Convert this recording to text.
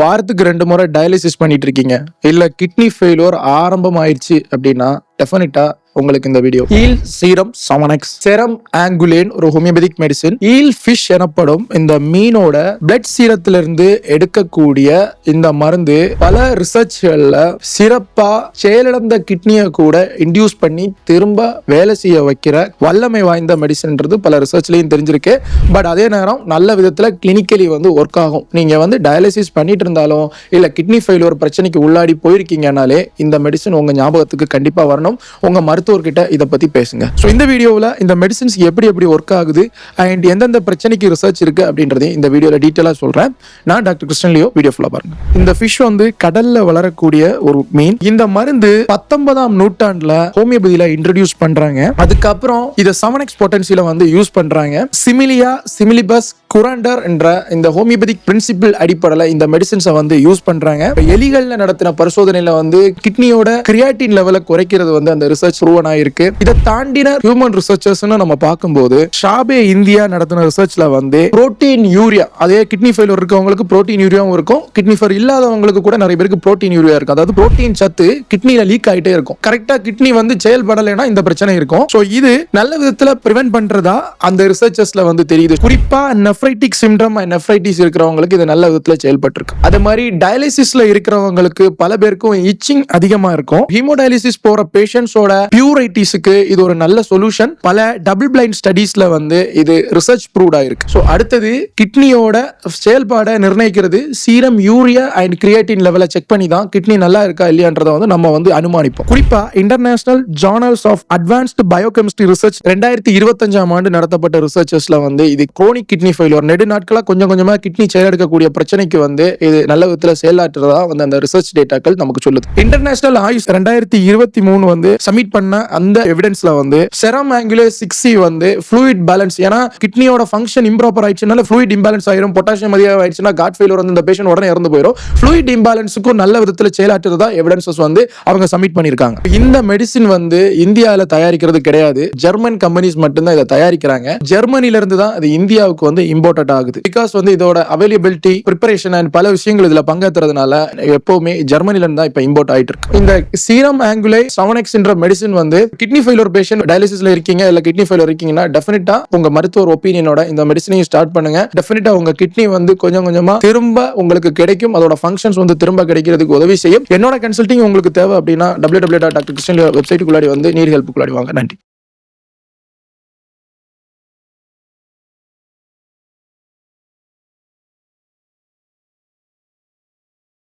வாரத்துக்கு 2 முறை டயாலிசிஸ் பண்ணிட்டு இருக்கீங்க, இல்ல கிட்னி ஃபெயிலியர் ஆரம்பம் ஆயிடுச்சு அப்படின்னா டெஃபினட்டா உங்களுக்கு இந்த video. Eel serum 7X serum ஆங்குலேன் ஒரு ஹோமியோபதிக் மெடிசின். ஈல் ஃபிஷ் எனப்படும் இந்த மீனோட பிளட் சீரத்திலிருந்து எடுக்கக்கூடிய இந்த மருந்து பல ரிசர்ச்கள்ல சிறப்பா செயலிழந்த கிட்னியை கூட இன்டியூஸ் பண்ணி திரும்ப வேலை செய்ய வைக்கிற வல்லமை வாய்ந்த மெடிசின்ன்றது பல ரிசர்ச்லயும் தெரிஞ்சிருக்கு. பட் அதே நேரம் நல்ல விதத்துல கிளினிக்கலி ஒர்க் ஆகும். நீங்க டயாலிசிஸ் பண்ணிட்டு இருந்தாலும் இல்ல கிட்னி ஃபெயிலியர் பிரச்சனைக்கு உள்ளாடி போயிருக்கீங்கனாலே இந்த மெடிசின் உங்க ஞாபகத்துக்கு கண்டிப்பா வரணும். உங்க மருத்துவர்கிட்ட இதை பத்தி பேசுங்க. ஸோ இந்த வீடியோவில் இந்த மெடிசின்ஸ் எப்படி ஒர்க் ஆகுது அண்ட் எந்தெந்த பிரச்சனைக்கு ரிசர்ச் இருக்கு அப்படின்றதையும் இந்த வீடியோவில் டீட்டெயிலாக சொல்றேன். நான் டாக்டர் கிருஷ்ணன் லியோ. வீடியோ ஃபுல்லா பாருங்க. இந்த ஃபிஷ் கடல்ல வளரக்கூடிய ஒரு மீன். இந்த மருந்து 19ஆம் நூற்றாண்டுல ஹோமியோபதியில இன்ட்ரோடியூஸ் பண்றாங்க. அதுக்கப்புறம் இதை 7X பொட்டன்சியில யூஸ் பண்றாங்க. சிமிலியா சிமிலிபஸ் குராண்டர் என்ற இந்த ஹோமியோபதிக் பிரின்சிபிள் அடிப்படையில் இந்த மெடிசின்ஸை யூஸ் பண்றாங்க. எலிகள்ல நடத்தின பரிசோதனையில கிட்னியோட கிரியாட்டின் லெவலை குறைக்கிறது அந்த ரிசர்ச் ப்ரூவன் ஆயிருக்கு. இதை தாண்டின ஹியூமன் ரிசர்ச்சர்ஸ் நம்ம பார்க்கும்போது ஷாபே இந்தியா நடத்தின ரிசர்ச்ல புரோட்டீன் யூரியா, அதே கிட்னி ஃபெயிலியர் இருக்கவங்களுக்கு புரோட்டீன் யூரியாவும் இருக்கும், கிட்னி ஃபெயிலியர் இல்லாதவங்களுக்கு கூட நிறைய பேருக்கு புரோட்டீன் யூரியா இருக்கும். அதாவது புரோட்டீன் சத்து கிட்னில லீக் ஆயிட்டே இருக்கும். கரெக்டா கிட்னி செயல்படலைன்னா இந்த பிரச்சனை இருக்கும். சோ இது நல்ல விதத்துல பிரிவென்ட் பண்றதா அந்த ரிசர்ச்சர்ஸ்ல தெரியுது. குறிப்பா நெஃப்ரைட்டிக் சிண்ட்ரோம் அண்ட் நெஃப்ரைட்டிஸ் இருக்கிறவங்களுக்கு இது நல்ல விதத்துல செயல்பட்டு இருக்கு. அதே மாதிரி டயாலிசிஸ்ல இருக்கிறவங்களுக்கு பல பேருக்கும் இச்சிங் அதிகமா இருக்கும். ஹீமோடயாலிசிஸ் போற பேஷண்ட்ஸோட பியூரைட்டிஸ்க்கு இது ஒரு நல்ல சொல்யூஷன். பல டபுள் பிளைண்ட் ஸ்டடீஸ்ல இது ரிசர்ச் ப்ரூவ்ட் ஆயிருக்கு. சோ அடுத்தது கிட்னியோட செயல்பாடை நிர்ணயிக்கிறது சீரம் யூரியா அண்ட் கிரியேட்டின் லெவலை செக் பண்ணி தான் கிட்னி நல்லா இருக்கா இல்லையான்றதை நம்ம அனுமானிப்போம். குறிப்பா international journals of advanced biochemistry research 2025ஆம் ஆண்டு நடத்தப்பட்ட ரிசர்ச்சஸ்ல இது குரோனிக் கிட்னி ஃபெயிலியர் நெடு நாட்களா கொஞ்சமா கிட்னி செயலெடுக்கக்கூடிய பிரச்சனைக்கு இது நல்ல விதத்துல செயலாற்றுறதா அந்த ரிசர்ச் டேட்டாக்கள் நமக்கு சொல்லுது. இன்டர்நேஷனல் ஆயுஷ் 2023 சப்மிட் பண்ண அந்த எவிடன்ஸ்ல செரம் ஆங்குலேன் 6C ஃப்ளூயிட் பேலன்ஸ், ஏன்னா கிட்னியோட ஃபங்க்ஷன் இம்ப்ராப்பர் ஆயிடுச்சுனால ஃப்ளூயிட் இம்பேலன்ஸ் ஆயிரும். பொட்டாசியம் அதிகம் ஆயிடுச்சுன்னா கார்ட் ஃபெயிலியர் இந்த பேஷண்ட் உடனே இறந்து போயிடும். ஃப்ளூயிட் இம்பேலன்ஸுக்கும் நல்ல விதத்துல செயலாற்றுறதா எவிடன்சஸ் அவங்க சப்மிட் பண்ணிருக்காங்க. இந்த மெடிசின் இந்தியாவில் தயாரிக்கிறது கிடையாது. ஜெர்மன் கம்பெனிஸ் மட்டும்தான் இதை தயாரிக்கிறாங்க. ஜெர்மனில இருந்து தான் இது இந்தியாவுக்கு இம்போர்ட் ஆகுது. பிகாஸ் இதோட அவைலபிலிட்டி பிரிப்பரேஷன் அண்ட் பல விஷயங்கள் இதுல பங்கேற்றதுனால எப்பவுமே ஜெர்மனில இருந்து தான் இப்ப இம்போர்ட் ஆயிட்டு இருக்கு. இந்த சீரம் ஆங்குலேன் 7X என்ற மெடிசின் கிட்னி ஃபெயிலியர் பேஷண்ட் டயாலிசிஸ்ல இருக்கீங்க இல்ல கிட்னி ஃபெயிலியர் இருக்கீங்கன்னா டெஃபினட்டா உங்க மருத்துவர் ஒப்பீனியனோட இந்த மெடிசினையும் ஸ்டார்ட் பண்ணுங்க. டெஃபினட்டா உங்க கிட்னி கொஞ்சமா திரும்ப உங்களுக்கு கிடைக்கும். அதோட ஃபங்க்ஷன்ஸ் திரும்ப கிடைக்கிறதுக்கு உதவி செய்யும். என்னோட கன்சல்டிங் உங்களுக்கு தேவை அப்படின்னா www.drkrishnalio வெப்சைட்டுக்குள்ளாடி நீர் ஹெல்ப்புக்குள்ளாடி வாங்க. நன்றி.